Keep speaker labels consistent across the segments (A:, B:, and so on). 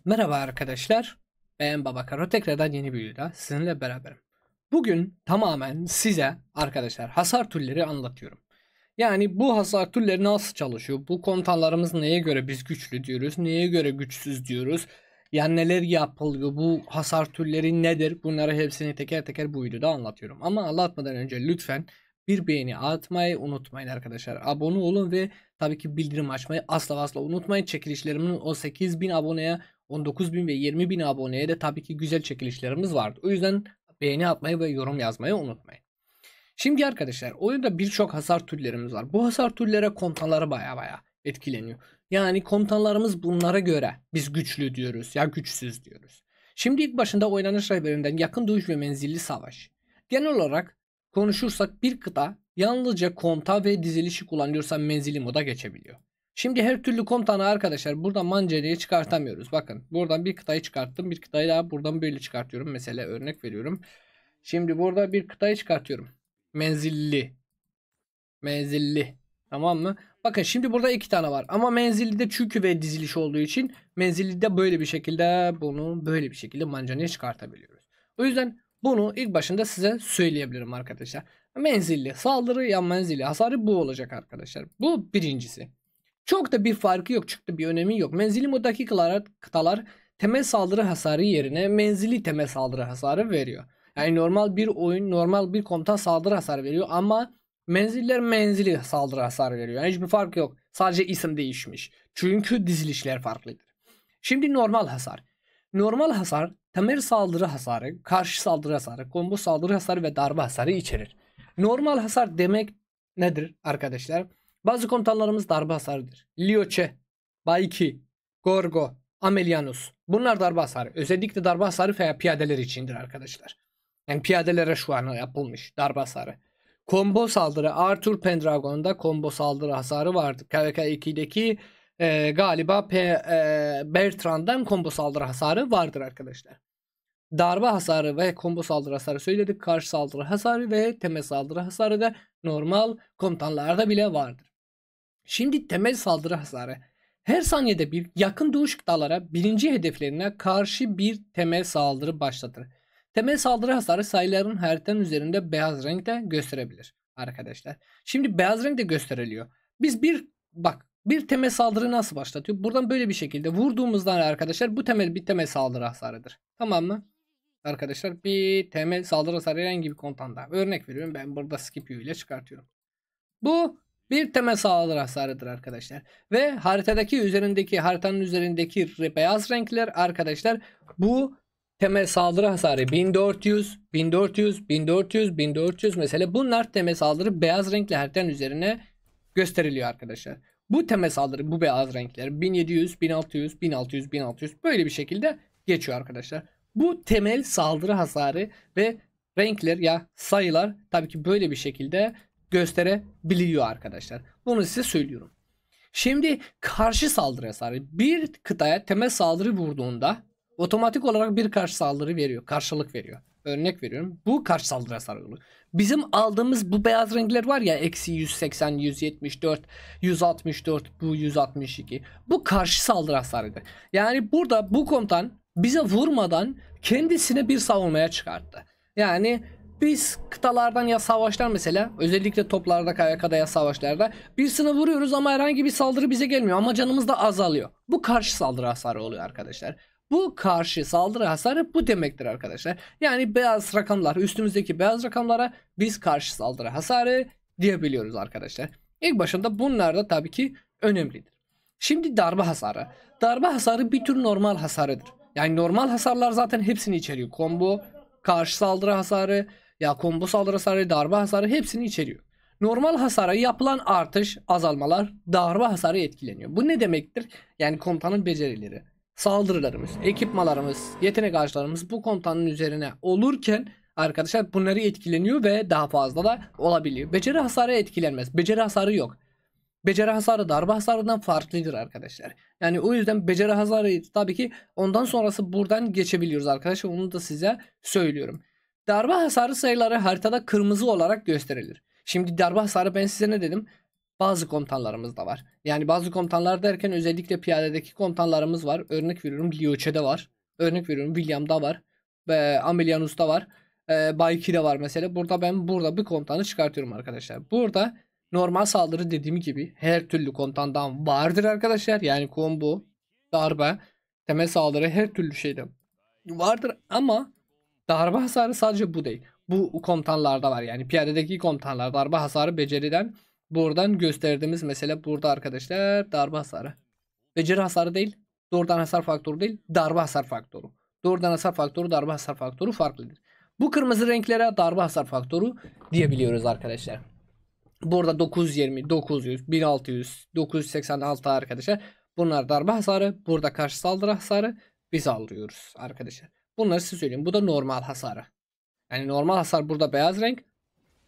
A: Merhaba arkadaşlar. Ben Babakaro. Tekrardan yeni bir videoda sizinle beraberim. Bugün tamamen size arkadaşlar hasar türleri anlatıyorum. Yani bu hasar türleri nasıl çalışıyor? Bu komutanlarımız neye göre biz güçlü diyoruz? Neye göre güçsüz diyoruz? Yani neler yapılıyor? Bu hasar türleri nedir? Bunları hepsini teker teker bu videoda anlatıyorum. Ama anlatmadan önce lütfen bir beğeni atmayı unutmayın arkadaşlar. Abone olun ve tabii ki bildirim açmayı asla unutmayın. Çekilişlerimin o 8.000 aboneye, 19.000 ve 20.000 aboneye de tabii ki güzel çekilişlerimiz vardı. O yüzden beğeni atmayı ve yorum yazmayı unutmayın. Şimdi arkadaşlar oyunda birçok hasar türlerimiz var. Bu hasar türlere komutanları baya etkileniyor. Yani komutanlarımız bunlara göre biz güçlü diyoruz ya güçsüz diyoruz. Şimdi ilk başında oynanış rehberinden yakın dövüş ve menzilli savaş. Genel olarak konuşursak bir kıta yalnızca komuta ve dizilişi kullanıyorsa menzilli moda geçebiliyor. Şimdi her türlü komutanı arkadaşlar buradan mancereye çıkartamıyoruz. Bakın buradan bir kıtayı çıkarttım. Bir kıtayı daha buradan böyle çıkartıyorum. Mesela örnek veriyorum. Şimdi burada bir kıtayı çıkartıyorum. Menzilli. Menzilli. Tamam mı? Bakın şimdi burada iki tane var. Ama menzilli de çünkü ve diziliş olduğu için menzilli de böyle bir şekilde bunu böyle bir şekilde mancaneye çıkartabiliyoruz. O yüzden bunu ilk başında size söyleyebilirim arkadaşlar. Menzilli saldırı ya menzilli hasarı bu olacak arkadaşlar. Bu birincisi. Çok da bir farkı yok. Çok da bir önemi yok. Menzilli moddaki kıtalar temel saldırı hasarı yerine menzilli temel saldırı hasarı veriyor. Yani normal bir oyun, normal bir komutan saldırı hasarı veriyor ama menziller menzili saldırı hasarı veriyor. Yani hiçbir fark yok. Sadece isim değişmiş. Çünkü dizilişler farklıdır. Şimdi normal hasar. Normal hasar temel saldırı hasarı, karşı saldırı hasarı, combo saldırı hasarı ve darbe hasarı içerir. Normal hasar demek nedir arkadaşlar? Bazı komutanlarımız darbe hasarıdır. Lioche, Baiki, Gorgo, Amelianus. Bunlar darbe hasarı. Özellikle darbe hasarı veya piyadeler içindir arkadaşlar. Yani piyadelere şu an yapılmış darbe hasarı. Combo saldırı Arthur Pendragon'da combo saldırı hasarı vardı. KVK 2'deki galiba Bertrand'dan combo saldırı hasarı vardır arkadaşlar. Darbe hasarı ve combo saldırı hasarı söyledik. Karşı saldırı hasarı ve temel saldırı hasarı da normal komutanlarda bile vardır. Şimdi temel saldırı hasarı. Her saniyede bir yakın dövüş kıtalara birinci hedeflerine karşı bir temel saldırı başlatır. Temel saldırı hasarı sayıların haritanın üzerinde beyaz renkte gösterebilir arkadaşlar. Şimdi beyaz renkte gösteriliyor. Biz bir temel saldırı nasıl başlatıyor? Buradan böyle bir şekilde vurduğumuzda arkadaşlar bu bir temel saldırı hasarıdır. Tamam mı? Arkadaşlar bir temel saldırı hasarı herhangi bir kontanda. Örnek veriyorum ben burada skip ile çıkartıyorum. Bu bir temel saldırı hasarıdır arkadaşlar. Ve haritanın üzerindeki beyaz renkler arkadaşlar bu temel saldırı hasarı 1400, 1400, 1400, 1400 mesela bunlar temel saldırı beyaz renkli haritanın üzerine gösteriliyor arkadaşlar. Bu temel saldırı bu beyaz renkler 1700, 1600, 1600, 1600 böyle bir şekilde geçiyor arkadaşlar. Bu temel saldırı hasarı ve renkler ya sayılar tabii ki böyle bir şekilde gösterebiliyor arkadaşlar. Bunu size söylüyorum. Şimdi karşı saldırı hasarı bir kıtaya temel saldırı vurduğunda otomatik olarak bir karşı saldırı veriyor. Karşılık veriyor. Örnek veriyorum. Bu karşı saldırı hasarı oluyor. Bizim aldığımız bu beyaz renkler var ya eksi 180, 174, 164, bu 162. Bu karşı saldırı hasarıdır. Yani burada bu komutan bize vurmadan kendisine bir savunmaya çıkarttı. Yani biz kıtalardan ya savaşlar mesela özellikle toplarda KYK'da ya savaşlarda birisine vuruyoruz ama herhangi bir saldırı bize gelmiyor ama canımız da azalıyor. Bu karşı saldırı hasarı oluyor arkadaşlar. Bu karşı saldırı hasarı bu demektir arkadaşlar. Yani beyaz rakamlar üstümüzdeki beyaz rakamlara biz karşı saldırı hasarı diyebiliyoruz arkadaşlar. İlk başında bunlar da tabii ki önemlidir. Şimdi darbe hasarı. Darbe hasarı bir tür normal hasarıdır. Yani normal hasarlar zaten hepsini içeriyor. Combo, karşı saldırı hasarı, ya combo saldırı hasarı, darbe hasarı hepsini içeriyor. Normal hasara yapılan artış, azalmalar darbe hasarı etkileniyor. Bu ne demektir? Yani komutanın becerileri, saldırılarımız, ekipmalarımız, yetenek ağaçlarımız bu komutanın üzerine olurken arkadaşlar bunları etkileniyor ve daha fazla da olabiliyor. Beceri hasarı etkilenmez. Beceri hasarı yok. Beceri hasarı darbe hasarından farklıdır arkadaşlar. Yani o yüzden beceri hasarı tabii ki ondan sonrası buradan geçebiliyoruz arkadaşlar. Onu da size söylüyorum. Darbe hasarı sayıları haritada kırmızı olarak gösterilir. Şimdi darbe hasarı ben size ne dedim? bazı komutanlarımız da var. Yani bazı komutanlar derken özellikle piyadedeki komutanlarımız var. Örnek veriyorum Lioche'de var. Örnek veriyorum William'da var. Amelianus'ta var. Bayki'de var mesela. Ben burada bir komutanı çıkartıyorum arkadaşlar. Burada normal saldırı dediğim gibi her türlü komutandan vardır arkadaşlar. Yani combo, darbe, temel saldırı her türlü şeyde vardır ama darbe hasarı sadece bu değil. Bu komutanlarda var. Yani piyadedeki komutanlar darbe hasarı beceriden buradan gösterdiğimiz mesela burada arkadaşlar darbe hasarı. Beceri hasarı değil. Doğrudan hasar faktörü değil. Darbe hasar faktörü. Doğrudan hasar faktörü, darbe hasar faktörü farklıdır. Bu kırmızı renklere darbe hasar faktörü diyebiliyoruz arkadaşlar. Burada 920, 900, 1600, 986 arkadaşlar. Bunlar darbe hasarı. Burada karşı saldırı hasarı biz alıyoruz arkadaşlar. Bunları size söyleyeyim. Bu da normal hasarı. Yani normal hasar burada beyaz renk.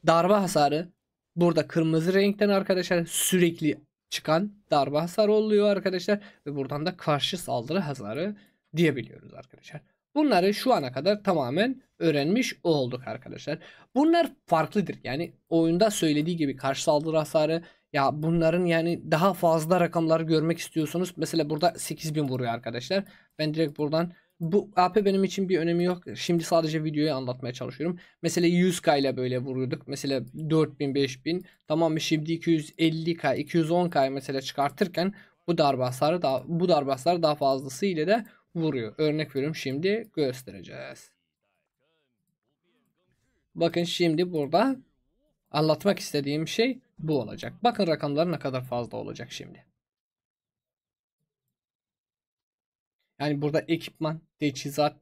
A: Darbe hasarı burada kırmızı renkten arkadaşlar sürekli çıkan darbe hasarı oluyor arkadaşlar. Ve buradan da karşı saldırı hasarı diyebiliyoruz arkadaşlar. Bunları şu ana kadar tamamen öğrenmiş olduk arkadaşlar. Bunlar farklıdır. Yani oyunda söylediği gibi karşı saldırı hasarı ya bunların yani daha fazla rakamlar görmek istiyorsunuz. Mesela burada 8000 vuruyor arkadaşlar. Ben direkt buradan bu AP benim için bir önemi yok. Şimdi sadece videoyu anlatmaya çalışıyorum. Mesela 100k ile böyle vuruyorduk. Mesela 4000 5000 tamam mı? Şimdi 250k 210k mesela çıkartırken bu darbe hasarı daha fazlası ile de vuruyor. Örnek veriyorum şimdi göstereceğiz. Bakın şimdi burada anlatmak istediğim şey bu olacak. Bakın rakamlar ne kadar fazla olacak şimdi. Yani burada ekipman, teçhizat,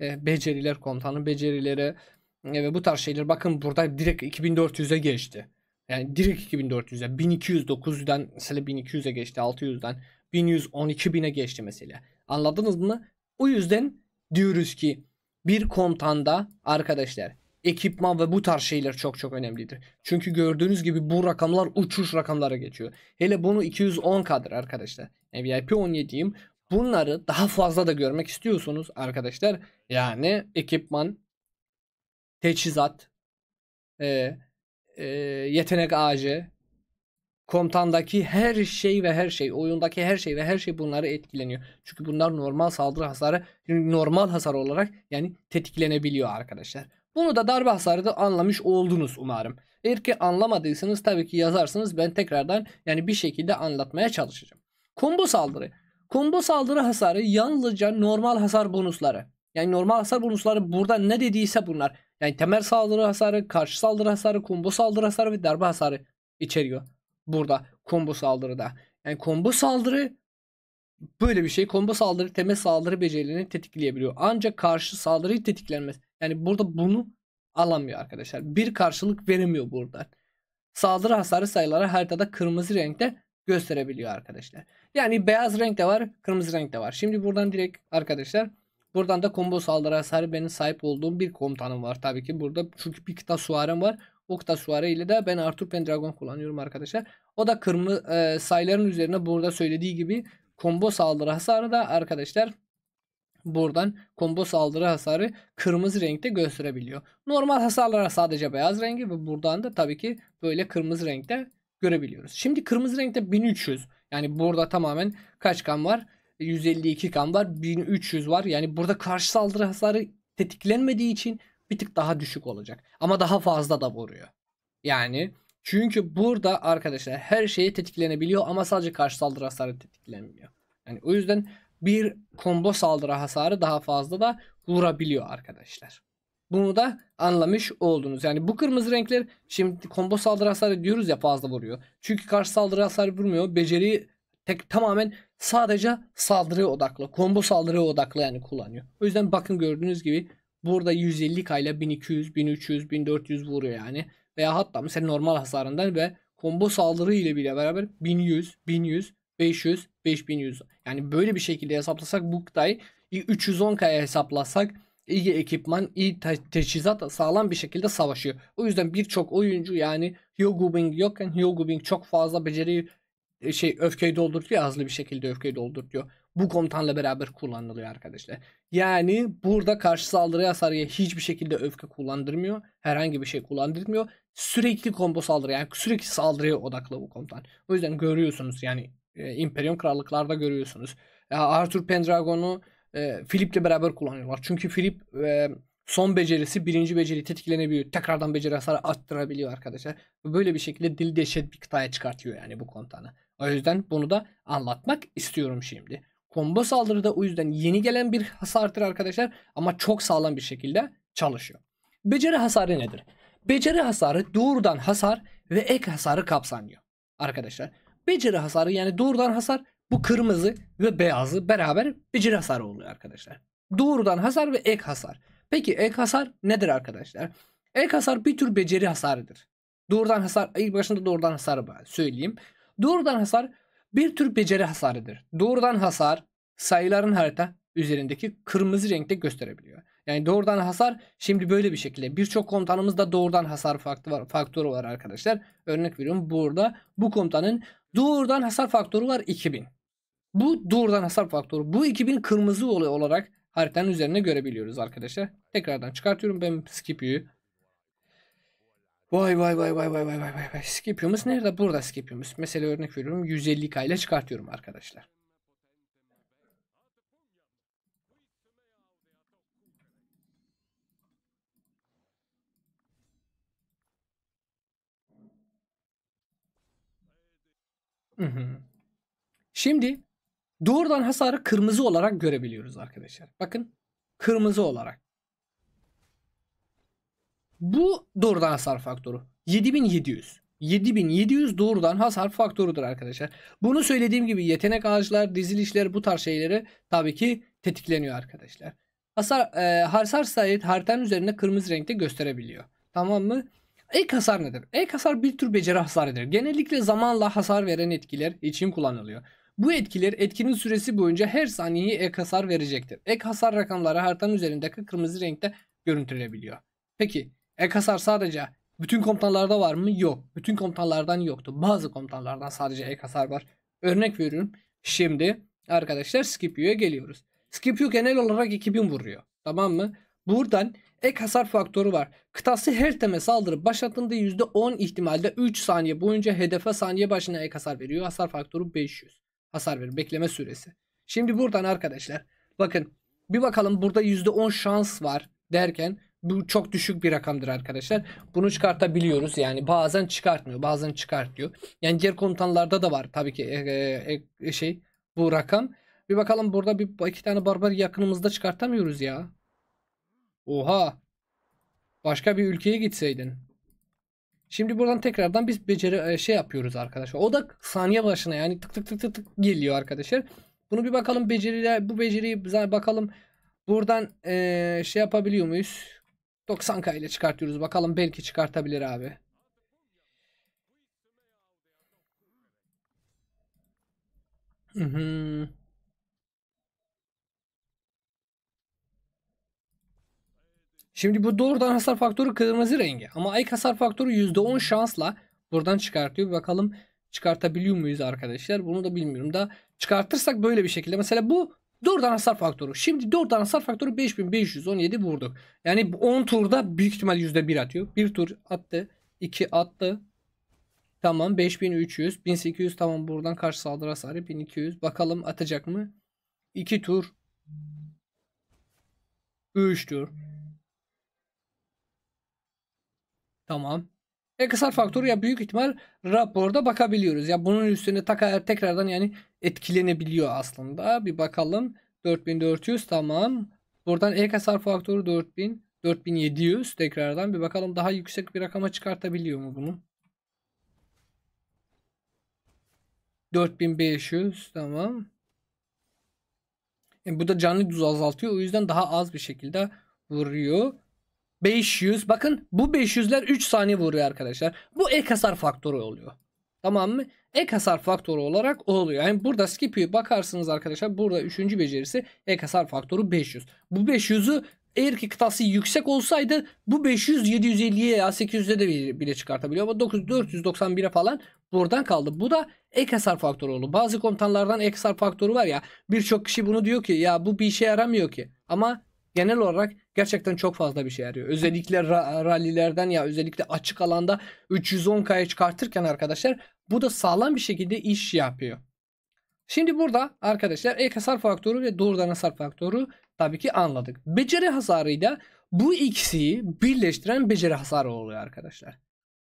A: beceriler, komutanın becerileri ve bu tarz şeyler. Bakın burada direkt 2400'e geçti. Yani direkt 2400'e 1209'dan mesela 1200'e geçti 600'den 1112.000'e geçti mesela. Anladınız mı? O yüzden diyoruz ki bir komutanda arkadaşlar ekipman ve bu tarz şeyler çok çok önemlidir. Çünkü gördüğünüz gibi bu rakamlar uçuş rakamlara geçiyor. Hele bunu 210K'dır arkadaşlar. Yani VIP 17'yim. Bunları daha fazla da görmek istiyorsunuz arkadaşlar. Yani ekipman, teçhizat, e, yetenek ağacı, komutandaki her şey ve her şey, oyundaki her şey ve her şey bunları etkileniyor. Çünkü bunlar normal saldırı hasarı, normal hasar olarak yani tetiklenebiliyor arkadaşlar. Bunu da darbe hasarı da anlamış oldunuz umarım. Eğer ki anlamadıysanız tabii ki yazarsınız. Ben tekrardan yani bir şekilde anlatmaya çalışacağım. Combo saldırı. Combo saldırı hasarı yalnızca normal hasar bonusları. Yani normal hasar bonusları burada ne dediyse bunlar. Yani temel saldırı hasarı, karşı saldırı hasarı, combo saldırı hasarı ve darbe hasarı içeriyor. Burada combo saldırıda. Yani combo saldırı böyle bir şey. Combo saldırı temel saldırı becerilerini tetikleyebiliyor. Ancak karşı saldırıyı tetiklenmez. Yani burada bunu alamıyor arkadaşlar. Bir karşılık veremiyor buradan. Saldırı hasarı sayıları haritada kırmızı renkte gösterebiliyor arkadaşlar. Yani beyaz renk de var, kırmızı renk de var. Şimdi buradan direkt arkadaşlar buradan da combo saldırı hasarı benim sahip olduğum bir komutanım var. Tabii ki burada çünkü bir kıta suarem var. O kıta suarı ile de ben Arthur Pendragon kullanıyorum arkadaşlar. O da kırmızı sayıların üzerine burada söylediği gibi combo saldırı hasarı da arkadaşlar buradan combo saldırı hasarı kırmızı renkte gösterebiliyor. Normal hasarlara sadece beyaz rengi ve buradan da tabii ki böyle kırmızı renkte görebiliyoruz. Şimdi kırmızı renkte 1300. Yani burada tamamen kaç kan var? 152 kan var. 1300 var. Yani burada karşı saldırı hasarı tetiklenmediği için bir tık daha düşük olacak. Ama daha fazla da vuruyor. Yani çünkü burada arkadaşlar her şeye tetiklenebiliyor ama sadece karşı saldırı hasarı tetiklenmiyor. Yani o yüzden bir combo saldırı hasarı daha fazla da vurabiliyor arkadaşlar. Bunu da anlamış oldunuz. Yani bu kırmızı renkler şimdi combo saldırı hasarı diyoruz ya fazla vuruyor. Çünkü karşı saldırı hasarı vurmuyor. Beceriyi tamamen sadece saldırıya odaklı. Combo saldırıya odaklı yani kullanıyor. O yüzden bakın gördüğünüz gibi burada 150 kayla 1200, 1300, 1400 vuruyor yani. Veya hatta mesela normal hasarından ve combo saldırı ile bile beraber 1100, 1100, 500, 5100. Yani böyle bir şekilde hesaplasak bu kıtayı 310K'ya hesaplasak iyi ekipman, iyi teçhizat sağlam bir şekilde savaşıyor. O yüzden birçok oyuncu yani Hyogubing yokken Hyogubing çok fazla beceri öfkeyi doldurtuyor, hızlı bir şekilde öfkeyi doldurtuyor. bu komutanla beraber kullanılıyor arkadaşlar. Yani burada karşı saldırı hasarıya hiçbir şekilde öfke kullandırmıyor. Herhangi bir şey kullandırmıyor. Sürekli combo saldırı, yani sürekli saldırıya odaklı bu komutan. O yüzden görüyorsunuz yani İmperium Krallıklarda görüyorsunuz. Arthur Pendragon'u Philip'le beraber kullanıyorlar. Çünkü Philip son becerisi birinci beceri tetiklenebiliyor. Tekrardan beceri hasarı arttırabiliyor arkadaşlar. Böyle bir şekilde dil dehşet bir kıtaya çıkartıyor yani bu komutanı. O yüzden bunu da anlatmak istiyorum şimdi. Combo saldırıda o yüzden yeni gelen bir hasardır arkadaşlar. Ama çok sağlam bir şekilde çalışıyor. Beceri hasarı nedir? Beceri hasarı doğrudan hasar ve ek hasarı kapsamıyor. Arkadaşlar beceri hasarı yani doğrudan hasar, bu kırmızı ve beyazı beraber beceri hasarı oluyor arkadaşlar. Doğrudan hasar ve ek hasar. Peki ek hasar nedir arkadaşlar? Ek hasar bir tür beceri hasarıdır. Doğrudan hasar, ilk başında doğrudan hasarı söyleyeyim. Doğrudan hasar bir tür beceri hasarıdır. Doğrudan hasar sayıların harita üzerindeki kırmızı renkte gösterebiliyor. Yani doğrudan hasar şimdi böyle bir şekilde. Birçok komutanımızda doğrudan hasar faktörü var arkadaşlar. Örnek veriyorum, burada bu komutanın doğrudan hasar faktörü var 2000. Bu doğrudan hasar faktörü. Bu 2000 kırmızı olarak haritanın üzerine görebiliyoruz arkadaşlar. Tekrardan çıkartıyorum ben Scipio'yu. Vay vay vay vay vay vay vay vay. Scipio'muz nerede? Burada Scipio'muz. Mesela örnek veriyorum 150k ile çıkartıyorum arkadaşlar. Şimdi doğrudan hasarı kırmızı olarak görebiliyoruz arkadaşlar. Bakın, kırmızı olarak. Bu doğrudan hasar faktörü. 7700. 7700 doğrudan hasar faktörüdür arkadaşlar. Bunu söylediğim gibi yetenek ağaçlar, dizilişler, bu tarz şeyleri tabii ki tetikleniyor arkadaşlar. Hasar sayı haritanın üzerinde kırmızı renkte gösterebiliyor. Tamam mı? Ek hasar nedir? Ek hasar bir tür beceri hasarıdır. Genellikle zamanla hasar veren etkiler için kullanılıyor. Bu etkiler etkinin süresi boyunca her saniye ek hasar verecektir. Ek hasar rakamları haritanın üzerindeki kırmızı renkte görüntülebiliyor. Peki ek hasar sadece bütün komutanlarda var mı? Yok. Bütün komutanlardan yoktu. Bazı komutanlardan sadece ek hasar var. Örnek veriyorum. Şimdi arkadaşlar Scipio'ya geliyoruz. Scipio genel olarak 2000 vuruyor. Tamam mı? Buradan ek hasar faktörü var. Kıtası her teme saldırı başlattığında %10 ihtimalde 3 saniye boyunca hedefe saniye başına ek hasar veriyor. Hasar faktörü 500. Hasar verir. Bekleme süresi. Şimdi buradan arkadaşlar bakın bir bakalım, burada %10 şans var derken bu çok düşük bir rakamdır arkadaşlar. Bunu çıkartabiliyoruz. Yani bazen çıkartmıyor, bazen çıkartıyor. Yani diğer komutanlarda da var tabii ki bu rakam. Bir bakalım, burada bir iki tane barbar yakınımızda çıkartamıyoruz ya. Oha. Başka bir ülkeye gitseydin. Şimdi buradan tekrardan biz beceri yapıyoruz arkadaşlar. O da saniye başına yani tık tık tık tık tık geliyor arkadaşlar. Bunu bir bakalım, bu beceriyi bakalım buradan yapabiliyor muyuz? 90k ile çıkartıyoruz. Bakalım, belki çıkartabilir abi. Şimdi bu doğrudan hasar faktörü kırmızı rengi. Ama ek hasar faktörü %10 şansla buradan çıkartıyor. Bir bakalım çıkartabiliyor muyuz arkadaşlar? Bunu da bilmiyorum da. Çıkartırsak böyle bir şekilde. Mesela bu doğrudan hasar faktörü. Şimdi doğrudan hasar faktörü 5517 vurduk. Yani 10 turda büyük ihtimal %1 atıyor. Bir tur attı. 2 attı. Tamam, 5300. 1800 tamam, buradan karşı saldırı hasarı 1200. Bakalım atacak mı? 2 tur. 3 tur. Tamam. Ek hasar faktörü ya büyük ihtimal raporda bakabiliyoruz. Ya bunun üstüne tekrardan yani etkilenebiliyor aslında. Bir bakalım. 4400 tamam. Buradan ek hasar faktörü 4000. 4700 tekrardan bir bakalım, daha yüksek bir rakama çıkartabiliyor mu bunu? 4500 tamam. Bu da canlı düz azaltıyor. O yüzden daha az bir şekilde vuruyor. 500. Bakın bu 500'ler 3 saniye vuruyor arkadaşlar. Bu ek hasar faktörü oluyor. Tamam mı? Ek hasar faktörü olarak oluyor. Yani burada Scipio'ya bakarsınız arkadaşlar. Burada 3. becerisi ek hasar faktörü 500. Bu 500'ü Eğer ki kıtası yüksek olsaydı bu 500 750'ye ya 800'e de bile çıkartabiliyor ama 491'e falan buradan kaldı. Bu da ek hasar faktörü oldu. Bazı komutanlardan ek hasar faktörü var ya, birçok kişi bunu diyor ki ya bu bir işe yaramıyor ki. Ama genel olarak gerçekten çok fazla bir şey yarıyor. Özellikle rallilerden ya özellikle açık alanda 310K'ya çıkartırken arkadaşlar bu da sağlam bir şekilde iş yapıyor. Şimdi burada arkadaşlar ek hasar faktörü ve doğrudan hasar faktörü tabii ki anladık. Beceri hasarıyla bu ikisiyi birleştiren beceri hasarı oluyor arkadaşlar.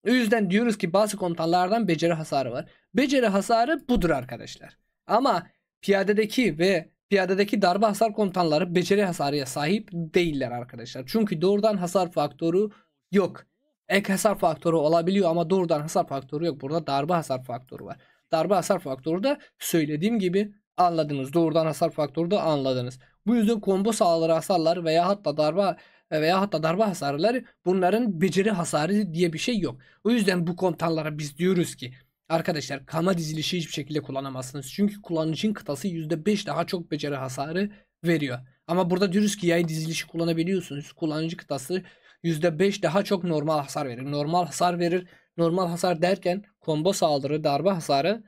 A: O yüzden diyoruz ki bazı komutanlardan beceri hasarı var. Beceri hasarı budur arkadaşlar. Ama piyadedeki darbe hasar komutanları beceri hasarıya sahip değiller arkadaşlar. Çünkü doğrudan hasar faktörü yok. Ek hasar faktörü olabiliyor ama doğrudan hasar faktörü yok. Burada darbe hasar faktörü var. Darbe hasar faktörü de söylediğim gibi anladınız. Doğrudan hasar faktörü de anladınız. Bu yüzden combo saldırı hasarları veya hatta darbe hasarları, bunların beceri hasarı diye bir şey yok. O yüzden bu komutanlara biz diyoruz ki arkadaşlar kama dizilişi hiçbir şekilde kullanamazsınız. Çünkü kullanıcının kıtası %5 daha çok beceri hasarı veriyor. Ama burada diyoruz ki yay dizilişi kullanabiliyorsunuz. Kullanıcı kıtası %5 daha çok normal hasar verir. Normal hasar verir. Normal hasar derken combo saldırı, darbe hasarı,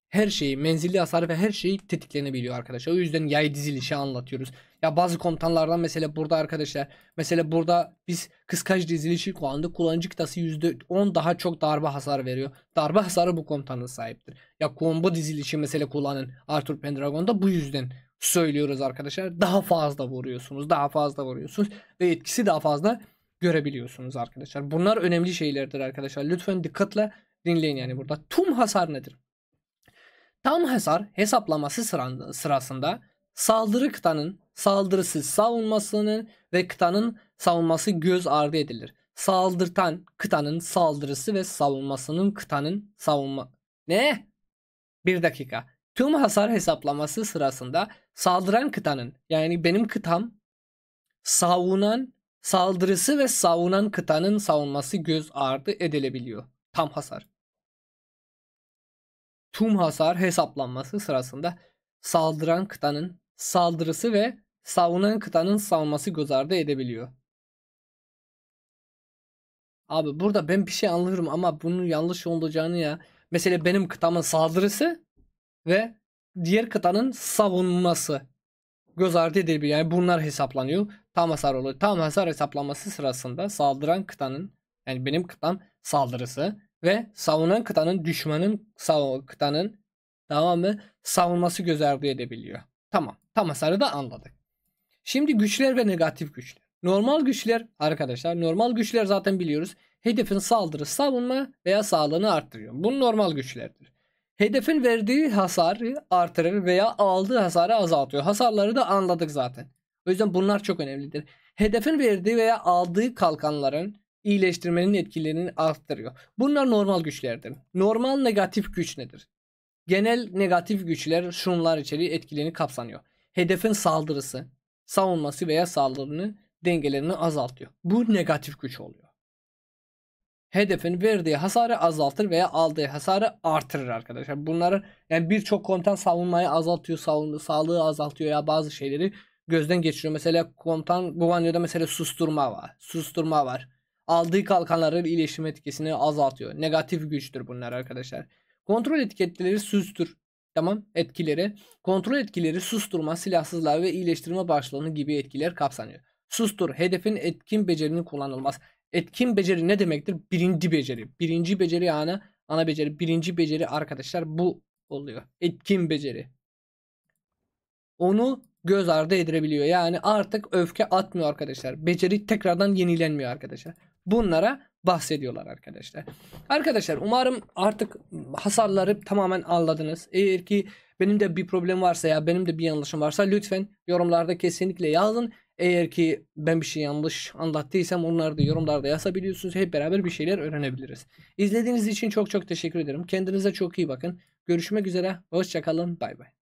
A: her şeyi, menzilli hasarı ve her şeyi tetiklenebiliyor arkadaşlar. O yüzden yay dizilişi anlatıyoruz. Ya bazı komutanlardan mesela burada arkadaşlar, mesela burada biz kıskaç dizilişi kullandık. Kullanıcı kıtası %10 daha çok darbe hasarı veriyor. Darbe hasarı bu komutanın sahiptir. Ya combo dizilişi mesela kullanın Arthur Pendragon'da, bu yüzden söylüyoruz arkadaşlar. Daha fazla vuruyorsunuz. Daha fazla vuruyorsunuz. Ve etkisi daha fazla görebiliyorsunuz arkadaşlar. Bunlar önemli şeylerdir arkadaşlar. Lütfen dikkatle dinleyin yani burada. Tüm hasar nedir? Tam hasar hesaplaması sırasında saldırı kıtanın saldırısız savunmasının ve kıtanın savunması göz ardı edilir. Saldırtan kıtanın saldırısı ve savunmasının kıtanın savunma... Ne? Bir dakika. Tüm hasar hesaplaması sırasında saldıran kıtanın, yani benim kıtam, savunan saldırısı ve savunan kıtanın savunması göz ardı edilebiliyor. Tam hasar. Tüm hasar hesaplanması sırasında saldıran kıtanın saldırısı ve savunan kıtanın savunması göz ardı edebiliyor. Abi burada ben bir şey anlıyorum ama bunun yanlış olacağını ya. Mesela benim kıtamın saldırısı ve diğer kıtanın savunması göz ardı edebiliyor. Yani bunlar hesaplanıyor. Tam hasar oluyor. Tam hasar hesaplanması sırasında saldıran kıtanın, yani benim kıtam saldırısı ve savunan kıtanın, düşmanın kıtanın, tamam mı, savunması göz ardı edebiliyor. Tamam. Tam hasarı da anladık. Şimdi güçler ve negatif güçler. Normal güçler arkadaşlar. Normal güçler zaten biliyoruz. Hedefin saldırı, savunma veya sağlığını arttırıyor. Bu normal güçlerdir. Hedefin verdiği hasarı artırır veya aldığı hasarı azaltıyor. Hasarları da anladık zaten. O yüzden bunlar çok önemlidir. Hedefin verdiği veya aldığı kalkanların iyileştirmenin etkilerini arttırıyor. Bunlar normal güçlerdir. Normal negatif güç nedir? Genel negatif güçler şunlar içeriği etkilerini kapsanıyor. Hedefin saldırısı, savunması veya saldırını dengelerini azaltıyor. Bu negatif güç oluyor. Hedefin verdiği hasarı azaltır veya aldığı hasarı artırır arkadaşlar. Bunları yani birçok komutan savunmayı azaltıyor, sağlığı azaltıyor ya bazı şeyleri gözden geçiriyor. Mesela komutan Guanyo'da mesela susturma var. Susturma var. Aldığı kalkanların iyileştirme etkisini azaltıyor. Negatif güçtür bunlar arkadaşlar. Kontrol etiketleri süstür. Tamam, etkileri. Kontrol etkileri susturma, silahsızlar ve iyileştirme başlığını gibi etkiler kapsanıyor. Sustur. Hedefin etkin becerinin kullanılmaz. Etkin beceri ne demektir? Birinci beceri. Birinci beceri yani ana beceri. Birinci beceri arkadaşlar bu oluyor. Etkin beceri. Onu göz ardı edilebiliyor. Yani artık öfke atmıyor arkadaşlar. Beceri tekrardan yenilenmiyor arkadaşlar. Bunlara bahsediyorlar arkadaşlar. Arkadaşlar umarım artık hasarları tamamen anladınız. Eğer ki benim de bir problem varsa ya benim de bir yanlışım varsa lütfen yorumlarda kesinlikle yazın. Eğer ki ben bir şey yanlış anlattıysam onları da yorumlarda yazabiliyorsunuz. Hep beraber bir şeyler öğrenebiliriz. İzlediğiniz için çok çok teşekkür ederim. Kendinize çok iyi bakın. Görüşmek üzere. Hoşçakalın. Bay bay.